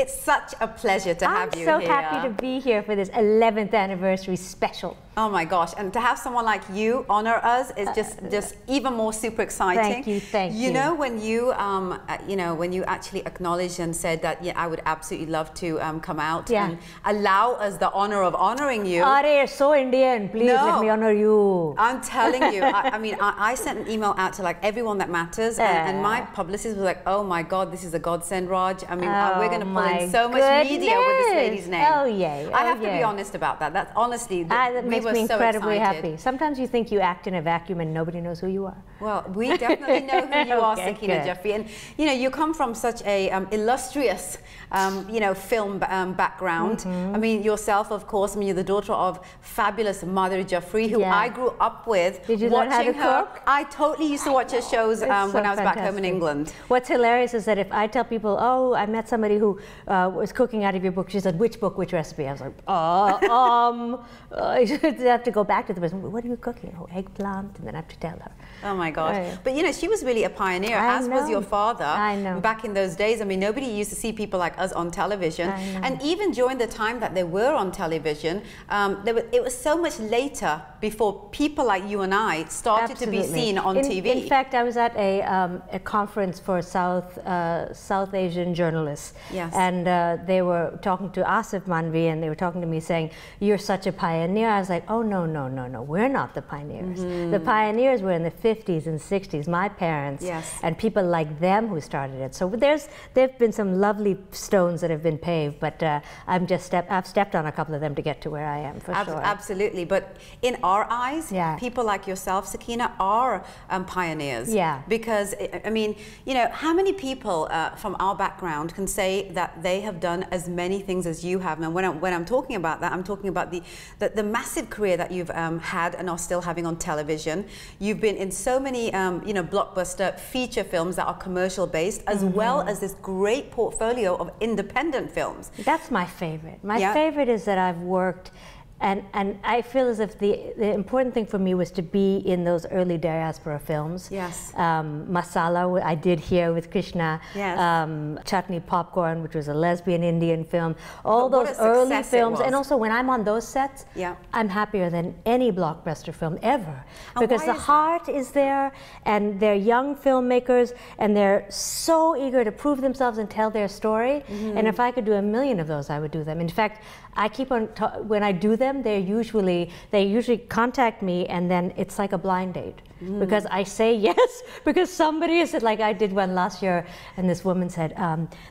It's such a pleasure to have you here. I'm so happy to be here for this 11th anniversary special. Oh my gosh, and to have someone like you honor us is just even more super exciting. Thank you. You know, when you when you actually acknowledged and said that, yeah, I would absolutely love to come out and allow us the honor of honoring you. Are so Indian, please let me honor you. I'm telling you, I mean, I sent an email out to like everyone that matters, and my publicist was like, oh my God, this is a godsend, Raj. I mean, we're going to pull in so much media with this lady's name. Oh yeah. I have to be honest about that. That's honestly, that makes me incredibly so happy. Sometimes you think you act in a vacuum and nobody knows who you are. Well, we definitely know who you are, Sakina Jaffrey, and you know, you come from such a illustrious, film background. I mean, yourself, of course. I mean, you're the daughter of fabulous Mother Jaffrey, who I grew up with. Did you learn how to cook? I totally used to watch her shows when I was back home in England. What's hilarious is that if I tell people, oh, I met somebody who was cooking out of your book, she said, which book, which recipe? I was like, I have to go back to the person. What are you cooking? Oh, eggplant, and then I have to tell her. Oh my gosh! But you know, she was really a pioneer, as was your father. I know. Back in those days, I mean, nobody used to see people like us on television, and even during the time that they were on television, it was so much later before people like you and I started to be seen on TV. In fact, I was at a conference for South Asian journalists, and they were talking to Aasif Mandvi, and they were talking to me saying, "You're such a pioneer." I was like, "Oh no, no, no, no! We're not the pioneers. The pioneers were in the 50s and 60s. My parents and people like them who started it." So there've been some lovely stones that have been paved, but I've stepped on a couple of them to get to where I am, for sure. Absolutely, but in our eyes, people like yourself, Sakina, are pioneers. Because I mean, you know, how many people from our background can say that they have done as many things as you have? And when I'm talking about that, I'm talking about the massive career that you've had and are still having on television. You've been in so many blockbuster feature films that are commercial based, as well as this great portfolio of independent films. That's my favorite. My favorite is that I've worked, and I feel as if the important thing for me was to be in those early diaspora films. Masala, I did here with Krishna. Chutney Popcorn, which was a lesbian Indian film. All those early films, and also when I'm on those sets, I'm happier than any blockbuster film ever, because the heart is there, and they're young filmmakers, and they're so eager to prove themselves and tell their story. And if I could do a million of those, I would do them. In fact, I keep on when I do them, they usually contact me, and then it's like a blind date, because I say yes because somebody said, like I did one last year, and this woman said,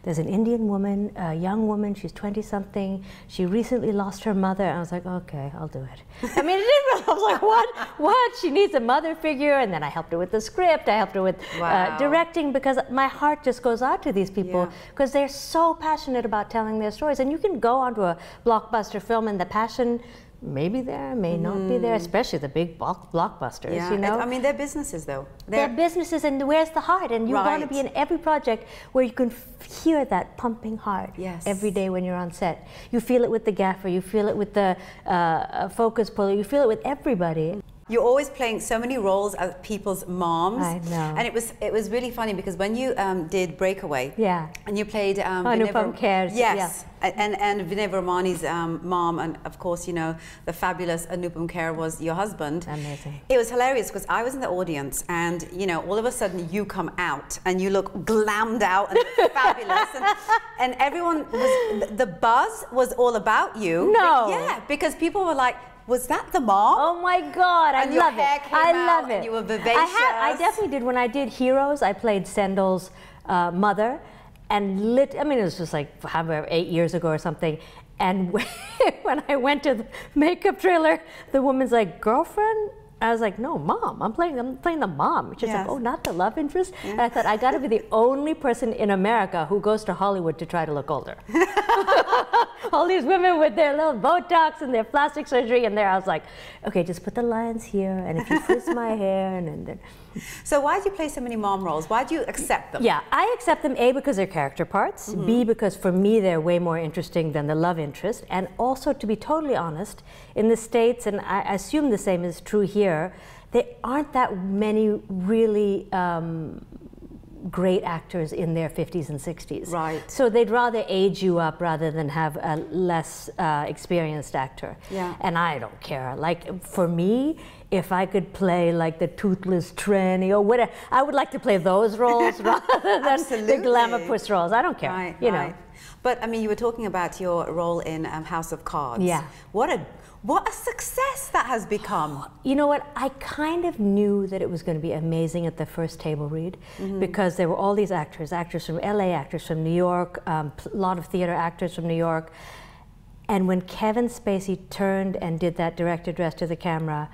there's an Indian woman, a young woman, she's 20-something, she recently lost her mother. And I was like, okay, I'll do it. I mean, I was like, what? She needs a mother figure, and then I helped her with the script, I helped her with directing, because my heart just goes out to these people, because they're so passionate about telling their stories. And you can go onto a blockbuster film, and the passion may be there, may not be there, especially the big blockbusters, you know? I mean, they're businesses, though. They're businesses, and where's the heart? And you want to be in every project where you can hear that pumping heart every day when you're on set. You feel it with the gaffer, you feel it with the focus puller, you feel it with everybody. You're always playing so many roles as people's moms. I know. And it was really funny, because when you did Breakaway, and you played Anupam Kher's, and Vinay Vermani's mom, and of course, you know, the fabulous Anupam Kher was your husband. Amazing. It was hilarious, because I was in the audience, and you know, all of a sudden you come out and you look glammed out and fabulous, and everyone the buzz was all about you. No. Because people were like, was that the mom? Oh my God, I love it. I love it. And you were vivacious. I definitely did. When I did Heroes, I played Sendel's mother, and I mean, it was just like 8 years ago or something. And when I went to the makeup trailer, the woman's like, girlfriend? I was like, no, mom. I'm playing the mom. She's like, oh, not the love interest. And I thought, I got to be the only person in America who goes to Hollywood to try to look older. All these women with their little Botox and their plastic surgery, and there I was like, okay, just put the lines here, and if you frizz my hair, and then. So why do you play so many mom roles? Why do you accept them? Yeah, I accept them, A, because they're character parts, B, because for me they're way more interesting than the love interest, and also, to be totally honest, in the States, and I assume the same is true here, there aren't that many really great actors in their 50s and 60s. Right. So they'd rather age you up rather than have a less experienced actor. Yeah. And I don't care. Like, for me, if I could play like the toothless tranny or whatever, I would like to play those roles rather than the glamour puss roles. I don't care. Right, you know. But I mean, you were talking about your role in House of Cards. Yeah. What a success that has become. You know what? I kind of knew that it was going to be amazing at the first table read, because there were all these actors from LA, actors from New York, a lot of theater actors from New York. And when Kevin Spacey turned and did that direct address to the camera,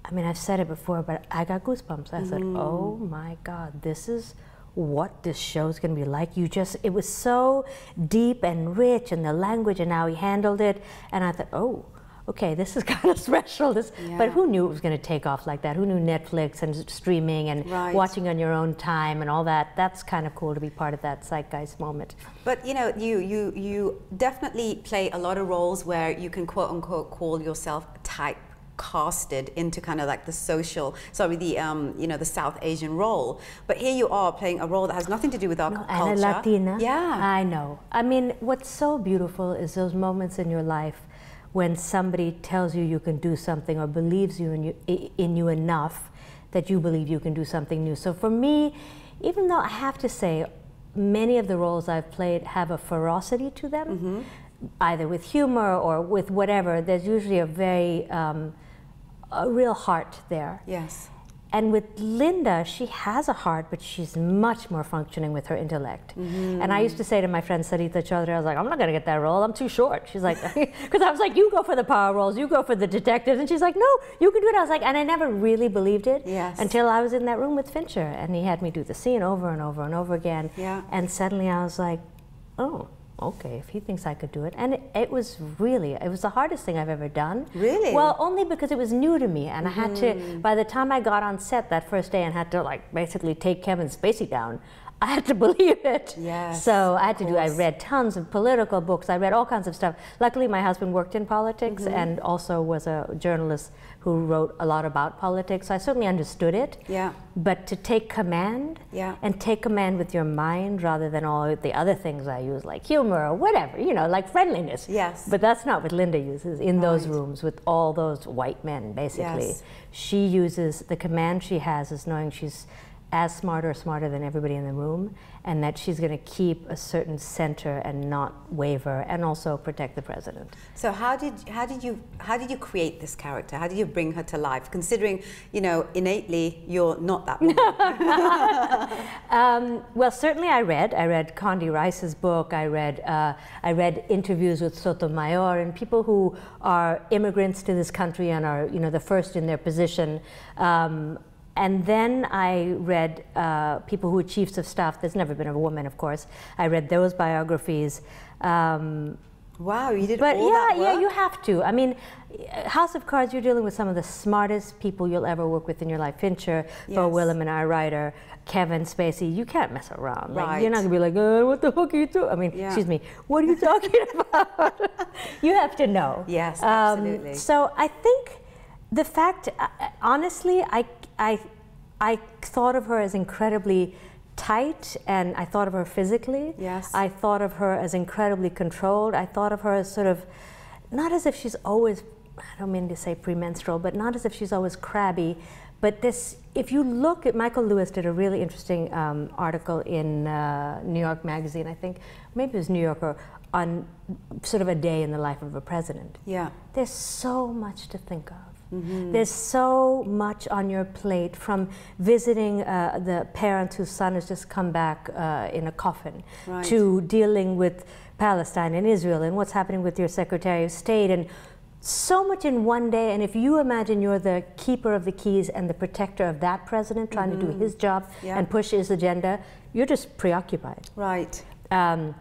I mean, I've said it before, but I got goosebumps. I said, oh my God, this is what this show's going to be like. It was so deep and rich, and the language and how he handled it. And I thought, oh, okay, this is kind of special. But who knew it was going to take off like that? Who knew Netflix and streaming and watching on your own time and all that? That's kind of cool to be part of that zeitgeist moment. But you know, you definitely play a lot of roles where you can quote unquote call yourself typecasted into kind of like the the South Asian role. But here you are playing a role that has nothing to do with our culture. And a Latina. Yeah. I know. I mean, what's so beautiful is those moments in your life when somebody tells you you can do something or believes in you enough that you believe you can do something new. So for me, even though I have to say many of the roles I've played have a ferocity to them, either with humor or with whatever, there's usually a real heart there. Yes. And with Linda, she has a heart, but she's much more functioning with her intellect. And I used to say to my friend Sarita Chaudhary, I was like, I'm not going to get that role, I'm too short. She's like, because I was like, you go for the power roles, you go for the detectives. And she's like, no, you can do it. I was like, and I never really believed it until I was in that room with Fincher. And he had me do the scene over and over and over again. Yeah. And suddenly I was like, oh, okay, if he thinks I could do it. And it was the hardest thing I've ever done. Really? Well, only because it was new to me, and I had to, by the time I got on set that first day and had to like basically take Kevin Spacey down, I had to believe it. Yes. So I had to I read tons of political books, I read all kinds of stuff. Luckily my husband worked in politics and also was a journalist who wrote a lot about politics, so I certainly understood it. Yeah. But to take command, and take command with your mind rather than all the other things I use, like humor or whatever, you know, like friendliness. Yes. But that's not what Linda uses in those rooms with all those white men, basically. Yes. She uses, the command she has is knowing she's as smart or smarter than everybody in the room, and that she's going to keep a certain center and not waver, and also protect the president. So how did you create this character? How did you bring her to life? Considering, you know, innately you're not that woman. Well, certainly I read Condi Rice's book. I read interviews with Sotomayor and people who are immigrants to this country and are, you know, the first in their position. And then I read people who were chiefs of staff. There's never been a woman, of course. I read those biographies. Wow, you did all that work? Yeah, you have to. I mean, House of Cards, you're dealing with some of the smartest people you'll ever work with in your life. Fincher, Bo Willimon, our writer, Kevin Spacey. You can't mess around. Like, you're not going to be like, what the fuck are you doing? I mean, excuse me, what are you talking about? You have to know. Yes, absolutely. So I think the fact, honestly, I thought of her as incredibly tight, and I thought of her physically. Yes. I thought of her as incredibly controlled. I thought of her as sort of, not as if she's always, I don't mean to say premenstrual, but not as if she's always crabby. But this, if you look at, Michael Lewis did a really interesting article in New York Magazine, I think, maybe it was New Yorker, on sort of a day in the life of a president. Yeah. There's so much to think of. There's so much on your plate, from visiting the parents whose son has just come back in a coffin, to dealing with Palestine and Israel and what's happening with your Secretary of State, and so much in one day. And if you imagine you're the keeper of the keys and the protector of that president trying to do his job and push his agenda, you're just preoccupied. Right. I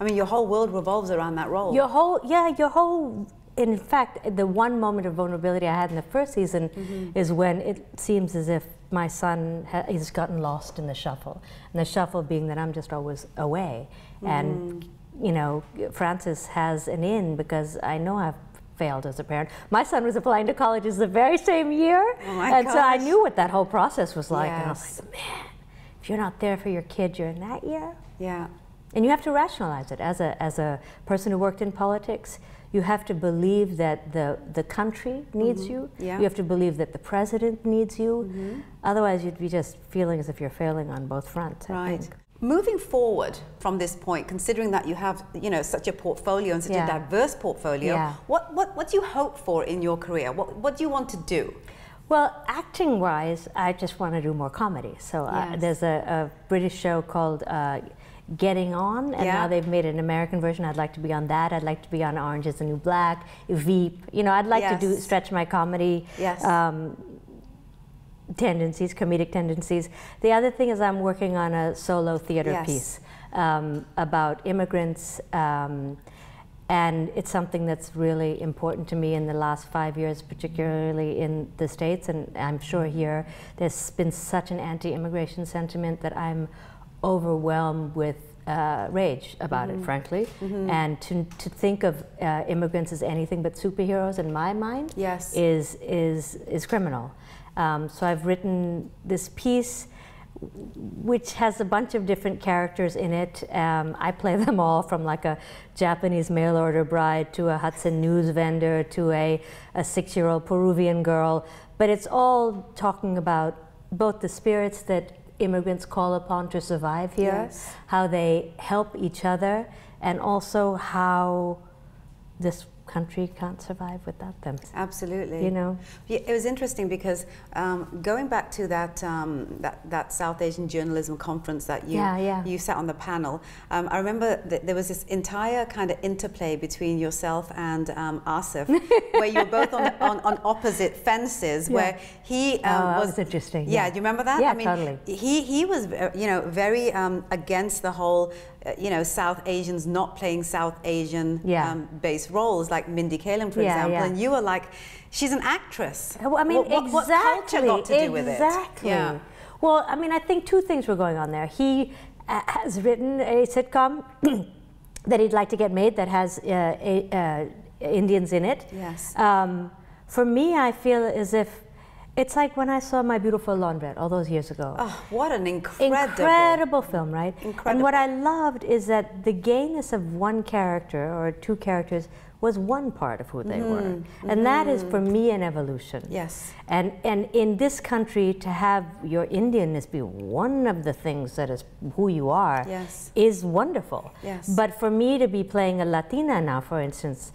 mean, your whole world revolves around that role. Your whole in fact, the one moment of vulnerability I had in the first season is when it seems as if my son has gotten lost in the shuffle. And the shuffle being that I'm just always away. And, you know, Francis has an in because I know I've failed as a parent. My son was applying to colleges the very same year. Oh my and gosh. So I knew what that whole process was like. And I was like, man, if you're not there for your kid, you're in that year. Yeah. And you have to rationalize it. As a person who worked in politics, you have to believe that the country needs you. Yeah. You have to believe that the president needs you. Otherwise, you'd be just feeling as if you're failing on both fronts, I think. Moving forward from this point, considering that you have, you know, such a portfolio and such a diverse portfolio, what do you hope for in your career? What do you want to do? Well, acting-wise, I just want to do more comedy. So there's a British show called Getting On, and now they've made an American version. I'd like to be on that. I'd like to be on Orange is the New Black, Veep. You know, I'd like to stretch my comedy tendencies, comedic tendencies. The other thing is I'm working on a solo theater piece about immigrants, and it's something that's really important to me in the last 5 years, particularly in the States, and I'm sure here there's been such an anti-immigration sentiment that I'm overwhelmed with rage about it, frankly. And to think of immigrants as anything but superheroes in my mind is criminal. So I've written this piece which has a bunch of different characters in it. I play them all, from like a Japanese mail order bride to a Hudson news vendor to a 6-year-old Peruvian girl. But it's all talking about both the spirits that immigrants call upon to survive here, how they help each other, and also how this country can't survive without them. Absolutely. You know? It was interesting because going back to that that South Asian journalism conference that you sat on the panel, I remember that there was this entire kind of interplay between yourself and Aasif, where you were both on opposite fences, where he was interesting. Yeah, do you remember that? Yeah, I mean, totally. He was, you know, very against the whole, you know, South Asians not playing South Asian based roles, like Mindy Kaling, for example, and you were like, she's an actress. Well, I mean, what culture got to do with it? Exactly. Yeah. Well, I mean, I think two things were going on there. He has written a sitcom that he'd like to get made that has Indians in it. Yes. For me, I feel as if it's like when I saw My Beautiful Laundrette all those years ago. Oh, what an incredible film, right? Incredible. And what I loved is that the gayness of one character or two characters was one part of who they were. And that is, for me, an evolution. Yes. And in this country, to have your Indianness be one of the things that is who you are is wonderful. Yes. But for me to be playing a Latina now, for instance,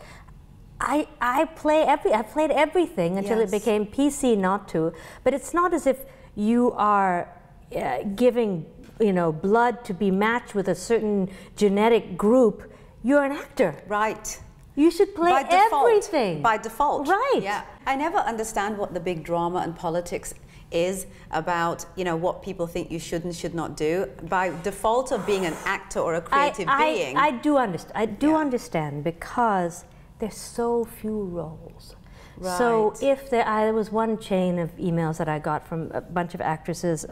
I played everything until it became PC not to. But it's not as if you are giving, you know, blood to be matched with a certain genetic group. You're an actor. Right. You should play everything. By default. Right. Yeah. I never understand what the big drama and politics is about, you know, what people think you should and should not do. By default of being an actor or a creative being. I do understand. I do understand, because there's so few roles. Right. So if there was one chain of emails that I got from a bunch of actresses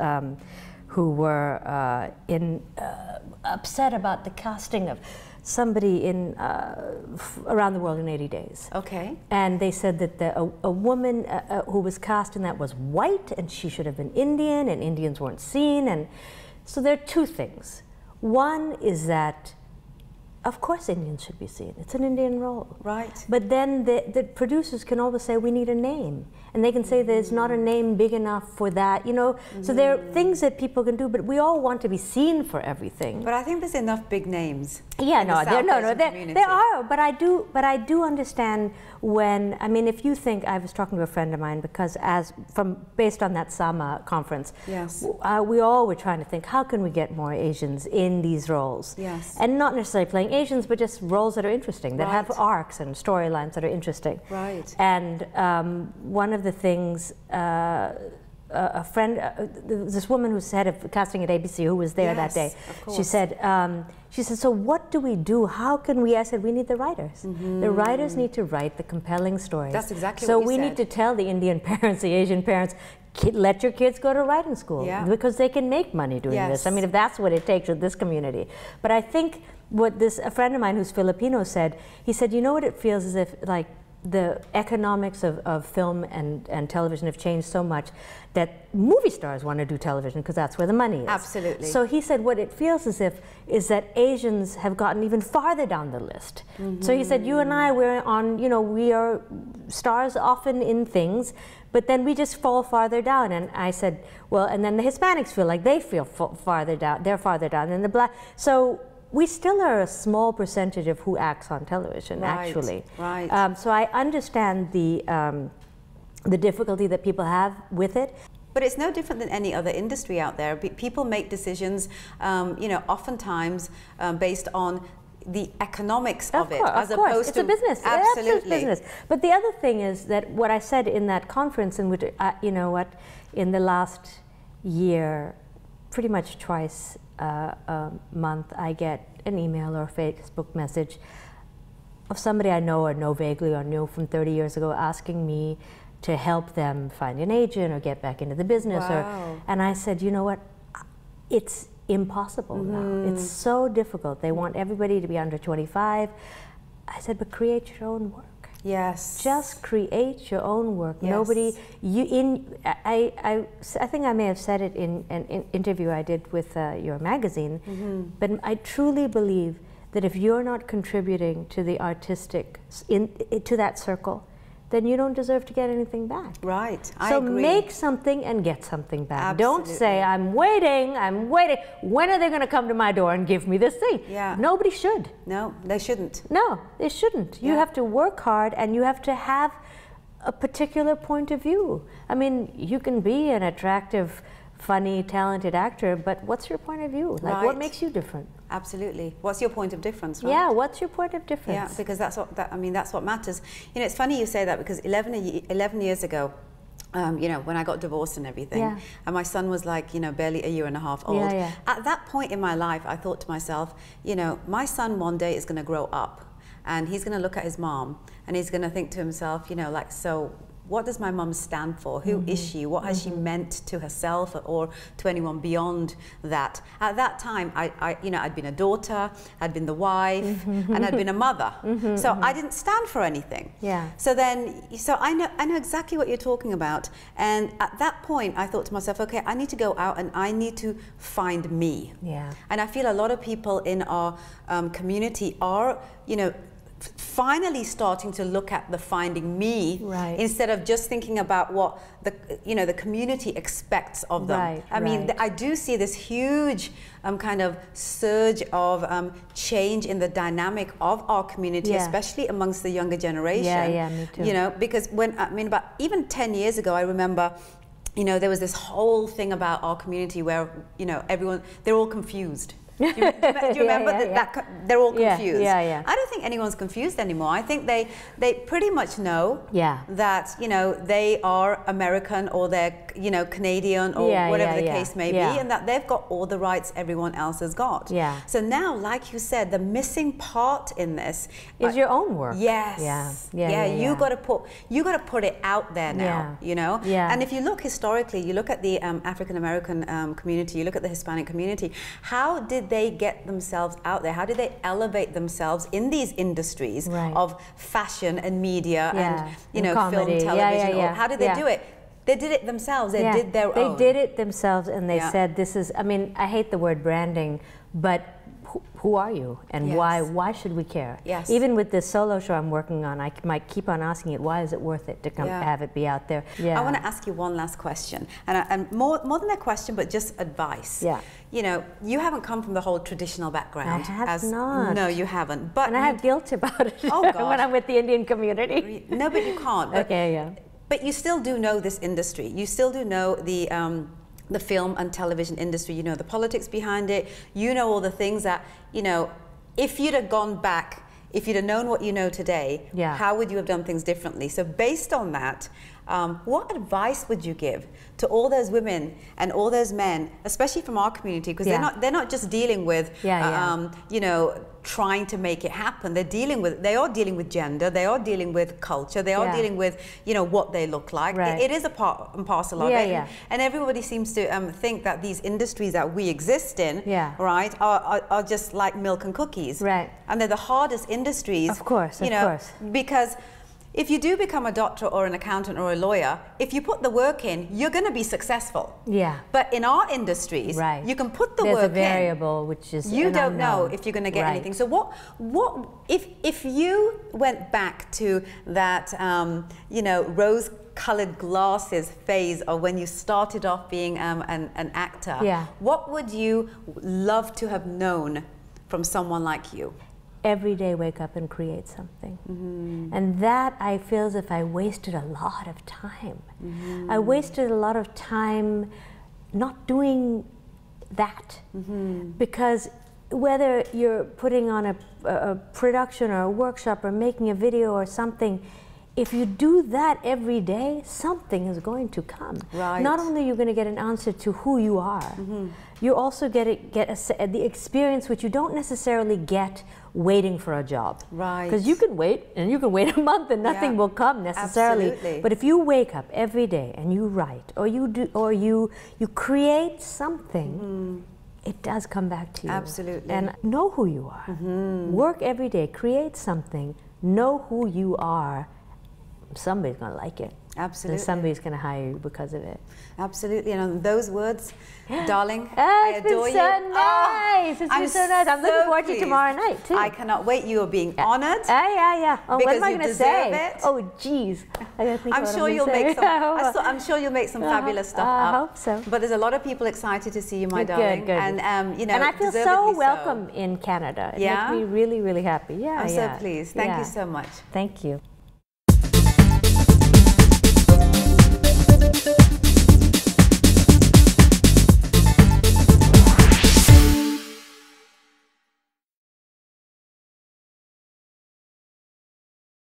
who were upset about the casting of somebody in Around the World in 80 Days. Okay. And they said that a woman who was cast in that was white, and she should have been Indian, and Indians weren't seen. And so there are two things. One is that, of course, Indians should be seen. It's an Indian role. Right. But then the producers can always say, we need a name. And they can say there's not a name big enough for that, you know. So there are things that people can do, but we all want to be seen for everything. But I think there's enough big names. Yeah, there are. But I do understand when, I mean, if you think, I was talking to a friend of mine, because based on that Sama conference, we all were trying to think, how can we get more Asians in these roles? Yes. And not necessarily playing Asians, but just roles that are interesting, that have arcs and storylines that are interesting. Right. And one of the things, a friend, this woman who's head of casting at ABC, who was there that day, she said, so what do we do? How can we? I said, we need the writers. The writers need to write the compelling stories. That's exactly so what you we said. need to tell the Indian parents, the Asian parents, let your kids go to writing school, because they can make money doing this. I mean, if that's what it takes with this community. But I think what a friend of mine who's Filipino said, he said, you know what it feels as if, like, the economics of film and television have changed so much that movie stars want to do television because that's where the money is. Absolutely. So he said what it feels as if is that Asians have gotten even farther down the list. So he said, you and I, we're on, you know, we are stars often in things, but then we just fall farther down. And I said, well, and then the Hispanics feel like they feel farther down, they're farther down, and the black, so we still are a small percentage of who acts on television, actually. Right. So I understand the difficulty that people have with it. But it's no different than any other industry out there. People make decisions, you know, oftentimes based on the economics of it, as opposed to... It's a business. Absolutely. It's a business. But the other thing is that what I said in that conference, in which, you know what, in the last year, pretty much twice a month, I get an email or a Facebook message of somebody I know or know vaguely or knew from 30 years ago asking me to help them find an agent or get back into the business. Wow. And I said, you know what, it's impossible now. It's so difficult. They want everybody to be under 25. I said, but create your own work. Yes. Just create your own work. Yes. Nobody, I think I may have said it in an interview I did with your magazine, but I truly believe that if you're not contributing to the artistic, to that circle, then you don't deserve to get anything back. Right, I so agree. Make something and get something back. Absolutely. Don't say, I'm waiting. When are they going to come to my door and give me this thing? Yeah. Nobody should. No, they shouldn't. No, they shouldn't. You have to work hard and you have to have a particular point of view. I mean, you can be an attractive, funny, talented actor, but what's your point of view? Like, what makes you different? Absolutely. What's your point of difference, right? Yeah, what's your point of difference? Yeah, because that's what matters. You know, it's funny you say that because 11 years ago, you know, when I got divorced and everything, and my son was like, you know, barely a year and a half old. At that point in my life, I thought to myself, you know, my son one day is going to grow up and he's going to look at his mom and he's going to think to himself, you know, like, so what does my mum stand for? Who is she? What has she meant to herself or to anyone beyond that? At that time, you know, I'd been a daughter, I'd been the wife, and I'd been a mother. So I didn't stand for anything. Yeah. So I know exactly what you're talking about. And at that point, I thought to myself, okay, I need to go out and I need to find me. Yeah. And I feel a lot of people in our community are, you know, finally starting to look at the finding me instead of just thinking about what the community expects of them. I mean, I do see this huge kind of surge of change in the dynamic of our community, especially amongst the younger generation. Yeah, me too. You know, because about even 10 years ago, I remember, you know, there was this whole thing about our community where, you know, they're all confused. Do you remember that they're all confused? I don't think anyone's confused anymore. I think they pretty much know that, you know, they are American or they're, you know, Canadian or whatever the case may be, and that they've got all the rights everyone else has got. So now, like you said, the missing part in this is your own work. Yes. You got to put it out there now. You know. And if you look historically, you look at the African American community, you look at the Hispanic community. How did they get themselves out there? How did they elevate themselves in these industries of fashion and media and, you know, comedy, film, television? Or how did they do it? They did it themselves. They did their own. They did it themselves, and they said, "This is." I mean, I hate the word branding, but who are you, and why should we care? Even with this solo show I'm working on, I might keep on asking it, why is it worth it to come have it be out there? I want to ask you one last question, and more than a question, but just advice. You know, you haven't come from the whole traditional background. I have not. No, you haven't. But and I have guilt about it when I'm with the Indian community. No, but you can't. But, but you still do know this industry. You still do know the film and television industry. You know the politics behind it. You know all the things that, you know, if you'd have gone back, if you'd have known what you know today, how would you have done things differently? So based on that, what advice would you give to all those women and all those men, especially from our community, because they're not just dealing with you know, trying to make it happen. They are dealing with gender, they are dealing with culture, they are dealing with, you know, what they look like. It is a part and parcel of it. And everybody seems to think that these industries that we exist in, are just like milk and cookies. And they're the hardest industries. Of course, because if you do become a doctor or an accountant or a lawyer, if you put the work in, you're going to be successful. Yeah. But in our industries, you can put the work in. There's a variable, which is you don't know if you're going to get anything. So what if you went back to that, you know, rose-colored glasses phase of when you started off being an actor? What would you love to have known from someone like you? Every day wake up and create something. And that I feel as if I wasted a lot of time. I wasted a lot of time not doing that. Because whether you're putting on a production or a workshop or making a video or something, if you do that every day, something is going to come. Not only are you going to get an answer to who you are, you also get the experience which you don't necessarily get waiting for a job. Because you can wait, and you can wait a month and nothing will come necessarily. Absolutely. But if you wake up every day and you write, or you do, or you create something, it does come back to you. Absolutely. And know who you are. Work every day, create something, know who you are. Somebody's going to like it. Absolutely. And somebody's going to hire you because of it. Absolutely. And on those words, darling, I adore you. Nice. It's been so nice. I'm looking forward to tomorrow night, too. I cannot wait. You are being honored. Yeah. Oh, what am I going to say? It. Oh, geez. I'm sure you'll make some. I'm sure you'll make some fabulous stuff up. I hope so. But there's a lot of people excited to see you, my darling. Good. And you know, and I feel so welcome in Canada. It makes me really, really happy. Yeah. I'm so pleased. Thank you so much. Thank you.